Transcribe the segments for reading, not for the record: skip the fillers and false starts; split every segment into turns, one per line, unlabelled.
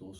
2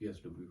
PSW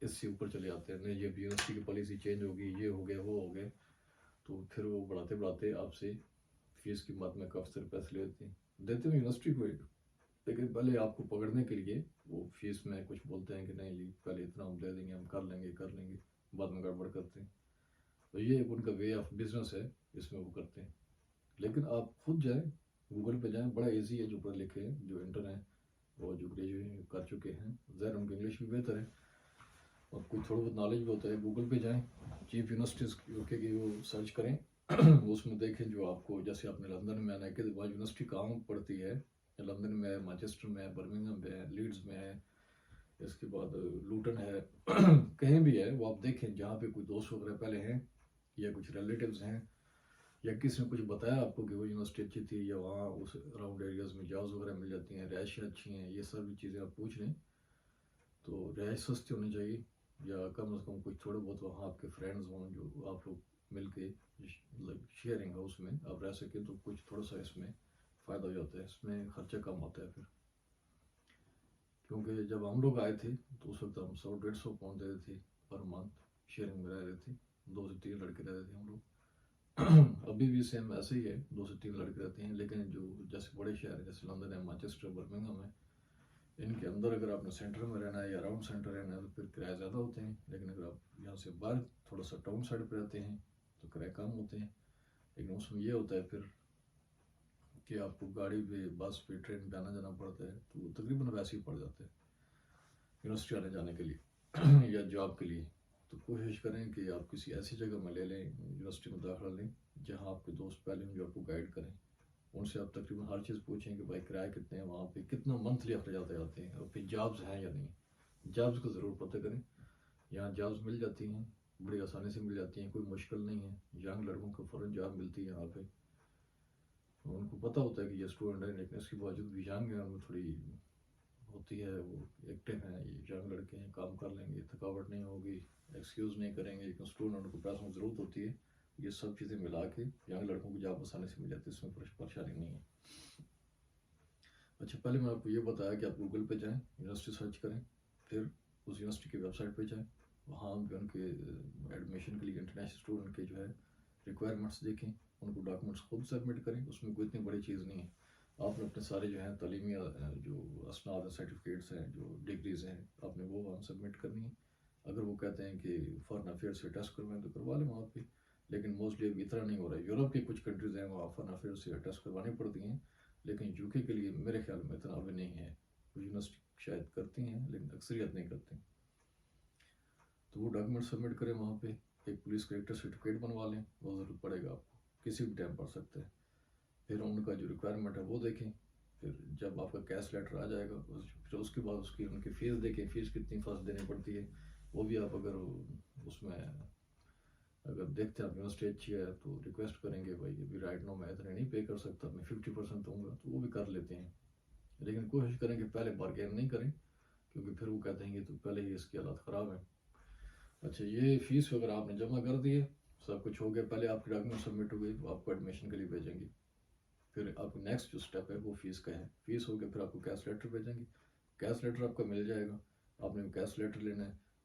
اس سے اوپر چلے جاتے ہیں. نہیں، جب یونیورسٹی کی پالیسی چینج ہوگی، یہ ہو گیا وہ ہو گیا، تو پھر وہ بڑھاتے بڑھاتے آپ سے فیس کی مد میں کافی سارے پیسے لیتے ہیں. دیتے ہیں یونیورسٹی کو، لیکن پہلے آپ کو پکڑنے کے لیے وہ فیس میں کچھ بولتے ہیں کہ نہیں جی پہلے اتنا ہم دے دیں گے، ہم کر لیں گے، بعد میں گڑبڑ کرتے ہیں. تو یہ ایک ان کا وے آف بزنس ہے، اس میں وہ کرتے ہیں. لیکن آپ خود جائیں، گوگل پہ جائیں، بڑا ایزی ہے. جو پڑھے لکھے ہیں، جو انٹر ہیں اور جو گریجویشن کر چکے ہیں، ظاہر ان کی انگلش بھی بہتر ہے اور کچھ تھوڑا بہت نالج بھی ہوتا ہے. گوگل پہ جائیں، چیف یونیورسٹیز یوکے کی وہ سرچ کریں، اس میں دیکھیں جو آپ کو، جیسے آپ نے لندن میں آنا ہے کہ وہاں یونیورسٹی کہاں پڑتی ہے. لندن میں ہے، مانچسٹر میں ہے، برمنگھم میں ہے، لیڈز میں ہے، اس کے بعد لوٹن ہے، کہیں بھی ہے. وہ آپ دیکھیں جہاں پہ کوئی دوست وغیرہ پہلے ہیں یا کچھ ریلیٹیوز ہیں یا کسی نے کچھ بتایا آپ کو کہ وہ یونیورسٹی اچھی تھی یا وہاں اس اراؤنڈ ایریاز میں جابز وغیرہ مل جاتی ہیں، رہائشیں اچھی ہیں، یہ سب چیزیں آپ پوچھ لیں. تو رہائش سستی ہونی چاہیے، یا کم از کم کچھ تھوڑے بہت وہاں آپ کے فرینڈز ہوں جو آپ لوگ مل کے شیئرنگ ہاؤس میں آپ رہ سکیں، تو کچھ تھوڑا سا اس میں فائدہ ہو جاتا ہے. اس میں خرچہ کم ہوتا ہے پھر. کیونکہ جب ہم لوگ آئے تھے تو اس وقت ہم 100-150 پاؤنڈ دیتے تھے پر منتھ، شیئرنگ میں رہ رہے تھے. 2 سے 3 لڑکے رہ رہے تھے ہم لوگ. ابھی بھی سیم ایسے ہی ہے، 2 سے 3 لڑکے رہتے ہیں. لیکن جو جیسے بڑے شہر ہیں جیسے لندن ہے، مانچسٹر، برمنگھم ہے، ان کے اندر اگر آپ نے سینٹر میں رہنا ہے یا اراؤنڈ سینٹر رہنا ہے تو پھر کرایہ زیادہ ہوتے ہیں. لیکن اگر آپ یہاں سے باہر تھوڑا سا ٹاؤن سائڈ پہ رہتے ہیں تو کرایہ کم ہوتے ہیں. لیکن اس میں یہ ہوتا ہے پھر کہ آپ کو گاڑی پہ، بس پہ، ٹرین پہ آنا جانا پڑتا ہے، تو تقریباً ویسے ہی پڑ جاتا ہے یونیورسٹی آنے جانے کے لیے یا جاب کے لیے. تو کوشش کریں کہ آپ کسی ایسی جگہ میں لے لیں، یونیورسٹی میں داخلہ لیں جہاں آپ کے دوست پہلے ہوں جو آپ کو گائیڈ کریں. ان سے آپ تقریباً ہر چیز پوچھیں کہ بھائی کرایہ کتنے ہیں، وہاں پہ کتنا منتھلی اخراجات آتے ہیں، اور پھر جابز ہیں یا نہیں. جابز کو ضرور پتہ کریں. یہاں جابز مل جاتی ہیں، بڑی آسانی سے مل جاتی ہیں، کوئی مشکل نہیں ہے. ینگ لڑکوں کو فوراً جاب ملتی ہے یہاں پہ. ان کو پتہ ہوتا ہے کہ یہ اسٹوڈنٹ ہے، لیکن اس کے باوجود بھی ینگ ہیں، ان میں تھوڑی ہوتی ہے، وہ ایکٹیو ہیں، یہ ینگ لڑکے ہیں، کام کر لیں گے، تھکاوٹ نہیں ہوگی، ایکسکیوز نہیں کریں گے. لیکن اسٹوڈنٹ کو پیسوں کی ضرورت ہوتی ہے. یہ سب چیزیں ملا کے ینگ لڑکوں کو جاب آسانی سے مل جاتی ہے، اس میں پریشانی نہیں ہے. اچھا، پہلے میں آپ کو یہ بتایا کہ آپ گوگل پہ جائیں، یونیورسٹی سرچ کریں، پھر اس یونیورسٹی کی ویب سائٹ پہ جائیں، وہاں بھی ان کے ایڈمیشن کے لیے انٹرنیشنل اسٹوڈنٹ کے جو ہے ریکوائرمنٹس دیکھیں، ان کو ڈاکومنٹس خود سبمٹ کریں. اس میں کوئی اتنی بڑی چیز نہیں ہے. آپ نے اپنے سارے جو ہیں تعلیمی جو اسناد ہیں، سرٹیفکیٹس ہیں، جو ڈگریز ہیں، آپ نے وہ وہاں سبمٹ کرنی ہے. اگر وہ کہتے ہیں کہ فارن افیئر سے ٹیسٹ کروائیں تو کروا لیں وہاں پہ. لیکن موسٹلی اب اتنا نہیں ہو رہا ہے. یورپ کی کچھ کنٹریز ہیں وہاں فارن افیئر سے ٹیسٹ کروانی پڑتی ہیں، لیکن یوکے کے لیے میرے خیال میں اتنا ابھی نہیں ہے. کچھ یونیورسٹی شاید کرتی ہیں لیکن اکثریت نہیں کرتی. تو وہ ڈاکومنٹ سبمٹ کریں وہاں پہ. ایک پولیس کریکٹر سرٹیفکیٹ بنوا لیں، وہ ضرورت پڑے گا آپ کو، کسی بھی ٹائم پڑ سکتا ہے. پھر ان کا جو ریکوائرمنٹ ہے وہ دیکھیں. پھر جب آپ کا کیش لیٹر آ جائے گا، پھر اس کے بعد اس کی ان کی فیس دیکھیں، فیس کتنی فاسٹ دینی پڑتی ہے. وہ بھی آپ اگر اس میں اگر دیکھتے ہیں آپ یونیورسٹی اچھی ہے تو ریکویسٹ کریں گے بھائی ابھی رائٹ نو میں اتنے نہیں پے کر سکتا، میں 50% دوں گا، تو وہ بھی کر لیتے ہیں. لیکن کوشش کریں کہ پہلے بارگین نہیں کریں، کیونکہ پھر وہ کہتے ہیں کہ تو پہلے ہی اس کی حالات خراب ہیں. اچھا، یہ فیس وغیرہ آپ نے جمع کر دی ہے، سب کچھ ہو گیا، پہلے آپ کی ڈاکومنٹ سبمٹ ہو گئی، وہ آپ کو ایڈمیشن کے لیے بھیجیں گے. پھر آپ کو نیکسٹ جو اسٹیپ ہے وہ فیس کا ہے. فیس ہو گیا، پھر آپ کو کیش لیٹر بھیجیں گے. کیش لیٹر آپ کو مل جائے گا، آپ نے کیش لیٹر لینا ہے.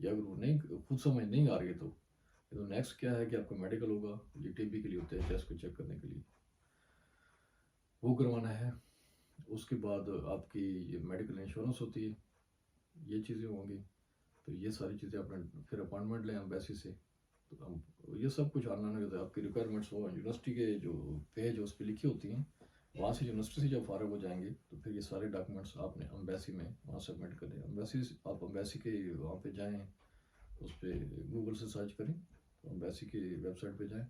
یا اگر وہ نہیں خود سمجھ نہیں آ رہی ہے تو نیکسٹ کیا ہے کہ آپ کو میڈیکل ہوگا، یہ ٹی بی کے لیے ہوتا ہے، چیسٹ کو چیک کرنے کے لیے وہ کروانا ہے. اس کے بعد آپ کی یہ میڈیکل انشورنس ہوتی ہے، یہ چیزیں ہوں گی. تو یہ ساری چیزیں آپ نے پھر اپائنٹمنٹ لیں ایمبیسی سے. تو ہم یہ سب کچھ آن لائن ہوتا ہے. آپ کی ریکوائرمنٹس وہ یونیورسٹی کے جو پیج اس پہ لکھی ہوتی ہیں، وہاں سے یونیورسٹی سے جب فارغ ہو جائیں گے تو پھر یہ سارے ڈاکومنٹس آپ نے امبیسی میں وہاں سبمٹ کریں. آپ امبیسی کے وہاں پہ جائیں، اس پہ گوگل سے سرچ کریں، امبیسی کی ویب سائٹ پہ جائیں،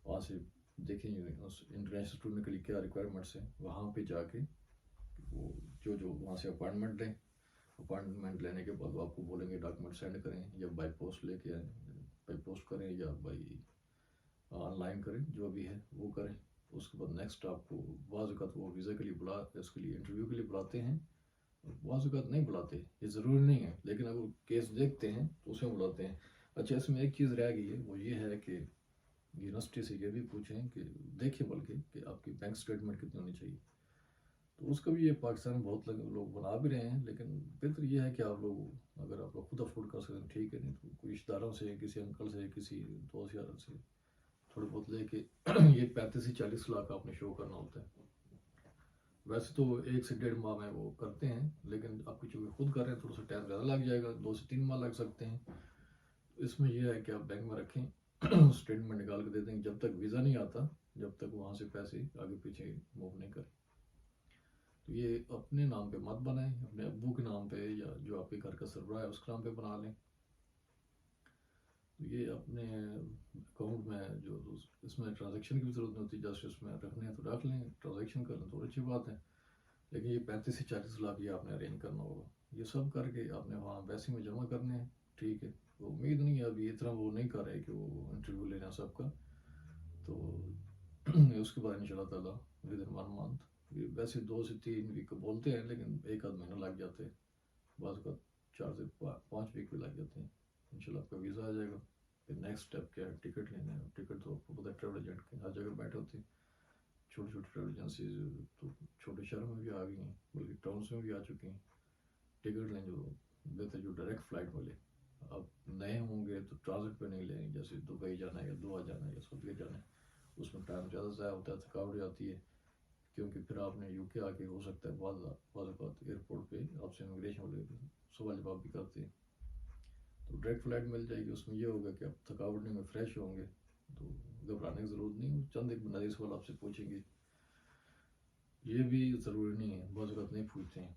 وہاں سے دیکھیں انٹرنیشنل اسٹوڈنٹ کے لیے کیا ریکوائرمنٹس ہیں. وہاں پہ جا کے وہ جو وہاں سے اپائنٹمنٹ لیں. اپائنٹمنٹ لینے کے بعد وہ آپ کو بولیں گے ڈاکومنٹ سینڈ کریں، یا بائی پوسٹ لے کے آئیں، بائی پوسٹ کریں یا بائی آن لائن کریں، جو بھی ہے وہ کریں. اس کے بعد نیکسٹ آپ کو بعض اوقات وہ ویزا کے لیے اس کے لیے انٹرویو کے لیے بلاتے ہیں، اور بعض اوقات نہیں بلاتے، یہ ضروری نہیں ہے، لیکن اگر کیس دیکھتے ہیں تو اس میں بلاتے ہیں. اچھا، اس میں ایک چیز رہ گئی ہے، وہ یہ ہے کہ یونیورسٹی سے یہ بھی پوچھیں کہ دیکھیں بلکہ کہ آپ کی بینک اسٹیٹمنٹ کتنی ہونی چاہیے. تو اس کا بھی یہ پاکستان میں بہت لوگ بنا بھی رہے ہیں، لیکن بہتر یہ ہے کہ آپ لوگ اگر آپ لوگ خود افورڈ کر سکتے ہیں ٹھیک ہے، نہیں تو کوئی رشتہ داروں سے، کسی انکل سے، کسی دوست یار سے تھوڑے بہت لے کے یہ 35 سے 40 لاکھ آپ نے شو کرنا ہوتا ہے. ویسے تو 1 سے 1.5 ماہ میں وہ کرتے ہیں، لیکن آپ کو چونکہ خود کر رہے ہیں تھوڑا سا ٹائم زیادہ لگ جائے گا، 2 سے 3 ماہ لگ سکتے ہیں. اس میں یہ ہے کہ آپ بینک میں رکھیں، اسٹیٹمنٹ نکال کے دے دیں جب تک ویزا نہیں آتا، جب تک وہاں سے پیسے آگے پیچھے موو نہیں کریں. تو یہ اپنے نام پہ مت بنائیں، اپنے ابو کے نام پہ یا جو آپ کے گھر کا سربراہ ہے اس کے نام پہ بنا لیں. یہ اپنے اکاؤنٹ میں جو اس میں ٹرانزیکشن کی بھی ضرورت نہیں ہوتی، جسٹ اس میں رکھنے ہیں تو رکھ لیں، ٹرانزیکشن کر لیں تو اچھی بات ہے. لیکن یہ 35 سے 40 لاکھ یہ آپ نے ارینج کرنا ہوگا، یہ سب کر کے آپ نے وہاں ویسے میں جمع کرنے ہیں. ٹھیک ہے، وہ امید نہیں ہے ابھی اتنا وہ نہیں کر رہے کہ وہ انٹرویو لینا سب کا. تو اس کے بعد ان شاء اللہ تعالیٰ ود ان 1 منتھ، ویسے 2 سے 3 ویک بولتے ہیں لیکن 1 آدھ مہینہ لگ جاتے ہیں، بعض اوقات 4 سے 5 ویک بھی لگ جاتے ہیں. ان شاء اللہ آپ کا ویزا آ جائے گا. پھر نیکسٹ اسٹیپ کیا ہے، ٹکٹ لینا ہے. ٹکٹ تو آپ کو پتہ ہے ٹریول ایجنٹ کے ہر جگہ بیٹھے ہوتے ہیں، چھوٹی چھوٹی ٹریول ایجنسیز تو چھوٹے شہروں میں بھی آ گئی ہیں، بلکہ ٹاؤنس میں بھی آ چکی ہیں. ٹکٹ لیں جو بہتر، جو ڈائریکٹ فلائٹ ملے. آپ نئے ہوں گے تو ٹرانزٹ پہ نہیں لیں، جیسے دبئی جانا ہے یا دوحہ جانا ہے یا سعودیہ جانا ہے، اس میں ٹائم زیادہ ضائع ہوتا ہے، تھکاوٹ جاتی ہے. کیونکہ پھر آپ نے یو کے آ کے ہو سکتا ہے بعض اوقات ایئرپورٹ پہ آپ سے امیگریشن والے سوال جواب بھی کرتے ہیں. تو ڈائریکٹ فلائٹ مل جائے گی، اس میں یہ ہوگا کہ آپ تھکاوٹ نہیں میں فریش ہوں گے، تو گھبرانے کی ضرورت نہیں. چند ایک بنیادی سوال آپ سے پوچھیں گے، یہ بھی ضروری نہیں ہے، بعض اوقات نہیں پوچھتے ہیں،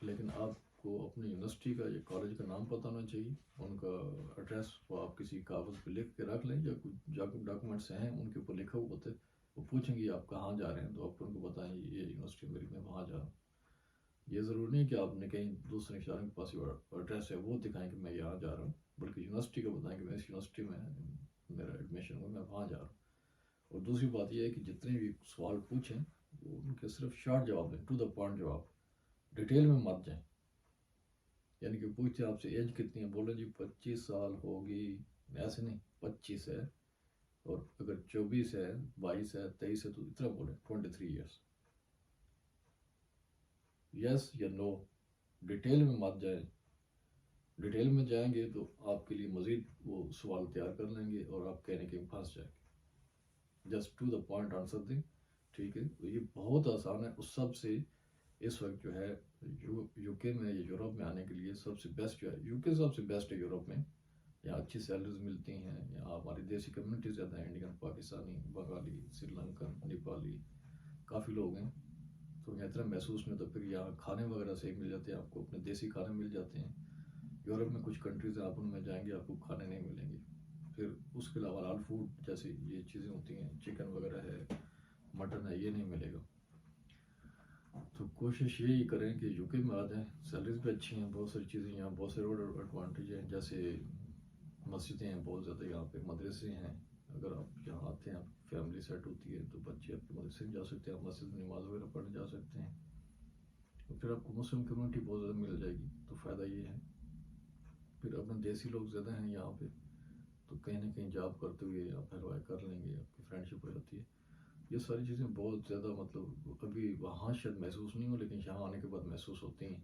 لیکن آپ کو اپنی یونیورسٹی کا یا کالج کا نام پتہ ہونا چاہیے، ان کا ایڈریس وہ آپ کسی کاغذ پہ لکھ کے رکھ لیں، یا کچھ ڈاکومنٹس ہیں ان کے اوپر لکھا ہوا ہوتا ہے. وہ پوچھیں گے آپ کہاں جا رہے ہیں تو آپ ان کو بتائیں یہ یونیورسٹی میری، میں وہاں جا رہا ہوں. یہ ضروری نہیں کہ آپ نے کہیں دوسرے شہر کے پاس ایڈریس ہے وہ دکھائیں کہ میں یہاں جا رہا ہوں، بلکہ یونیورسٹی کا بتائیں کہ میں اس یونیورسٹی میں میرا ایڈمیشن ہوا، میں وہاں جا رہا ہوں. اور دوسری بات یہ ہے کہ جتنے بھی سوال پوچھیں وہ ان کے صرف شارٹ جواب دیں، ٹو دا پوائنٹ جواب، ڈیٹیل میں مت جائیں. یعنی کہ پوچھتے آپ سے ایج کتنی ہے، بولے جی 25 سال ہوگی، ایسے نہیں، 25 ہے. اور اگر 24 ہے، 22 ہے، 23 ہے تو اتنا بولیں 23 ایئرس. یس یا نو، ڈیٹیل میں مت جائیں. ڈیٹیل میں جائیں گے تو آپ کے لیے مزید وہ سوال تیار کر لیں گے اور آپ کہنے کے پھنس جائیں گے. Just to the point answer دیں. ٹھیک ہے، تو یہ بہت آسان ہے. اس سب سے اس وقت جو ہے یو کے میں یا یورپ میں آنے کے لیے سب سے بیسٹ جو ہے، یو کے سب سے بیسٹ ہے یورپ میں. یہاں اچھی سیلریز ملتی ہیں، یہاں ہماری دیسی کمیونٹی زیادہ ہیں، انڈین، پاکستانی، بنگالی، سری لنکن، نیپالی، کافی لوگ ہیں. تو یہاں اتنا محسوس نہیں ہوتا. پھر یہاں کھانے وغیرہ سے مل جاتے ہیں آپ کو، اپنے دیسی کھانے مل جاتے ہیں. یورپ میں کچھ کنٹریز ہیں آپ ان میں جائیں گے آپ کو کھانے نہیں ملیں گے. پھر اس کے علاوہ حلال فوڈ جیسے یہ چیزیں ہوتی ہیں، چکن وغیرہ ہے، مٹن ہے، یہ نہیں ملے گا. تو کوشش یہی کریں کہ یو کے میں آ جائیں. سیلریز بھی اچھی ہیں، بہت ساری چیزیں یہاں، بہت سے روڈ ایڈوانٹیج ہیں، جیسے مسجدیں ہیں بہت زیادہ یہاں پہ، مدرسے ہیں. اگر آپ یہاں آتے ہیں، آپ فیملی سیٹ ہوتی ہے تو بچے آپ کے مدرسے میں جا سکتے ہیں، آپ مسجد میں نماز وغیرہ پڑھنے جا سکتے ہیں. تو پھر آپ کو مسلم کمیونٹی بہت زیادہ مل جائے گی، تو فائدہ یہ ہے. پھر اپنے دیسی لوگ زیادہ ہیں یہاں پہ، تو کہیں نہ کہیں جاب کرتے ہوئے آپ ہلوائی کر لیں گے، آپ کی فرینڈ شپ ہو جاتی ہے. یہ ساری چیزیں بہت زیادہ مطلب ابھی وہاں شاید محسوس نہیں ہو، لیکن یہاں آنے کے بعد محسوس ہوتی ہیں.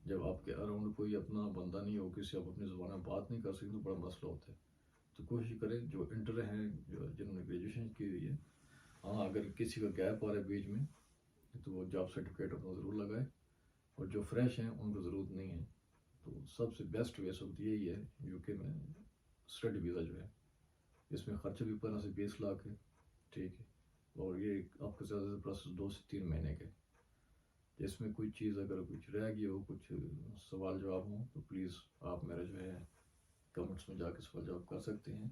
جب آپ کے اراؤنڈ کوئی اپنا بندہ نہیں ہو، کسی آپ اپنی زبان میں بات نہیں کر سکتے تو بڑا مسئلہ ہوتا ہے. تو کوشش کریں جو انٹر ہیں، جو جنہوں نے گریجویشن کی ہوئی ہے، ہاں اگر کسی کا گیپ آ رہا ہے بیچ میں تو وہ جاب سرٹیفکیٹ اپنا ضرور لگائے. اور جو فریش ہیں ان کو ضرورت نہیں ہے. تو سب سے بیسٹ وے اس وقت یہی ہے یو کے میں اسٹڈی ویزا جو ہے. اس میں خرچہ بھی 15 سے 20 لاکھ ہے. ٹھیک ہے، اور یہ آپ کا زیادہ سے پروسیس 2 سے 3 مہینے کے. اس میں کوئی چیز اگر کچھ رہ گئی ہو، کچھ سوال جواب ہوں تو پلیز آپ میرا جو ہے کمنٹس میں جا کے سوال جواب کر سکتے ہیں.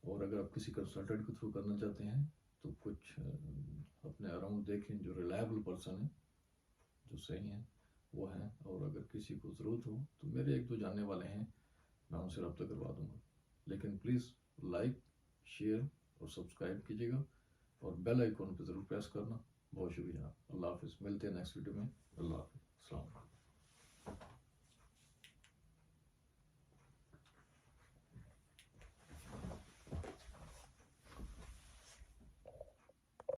اور اگر آپ کسی کنسلٹنٹ کے تھرو کرنا چاہتے ہیں تو کچھ اپنے اراؤنڈ دیکھیں جو ریلائبل پرسن ہیں، جو صحیح ہیں وہ ہیں. اور اگر کسی کو ضرورت ہو تو میرے 1-2 جاننے والے ہیں، میں ان سے رابطہ کروا دوں گا. لیکن پلیز لائک، شیئر اور سبسکرائب کیجیے گا، اور بیل آئیکن پہ ضرور پریس کرنا. بہت شکریہ. اللہ حافظ. ملتے ہیں نیکسٹ ویڈیو میں. اللہ حافظ. السلام علیکم.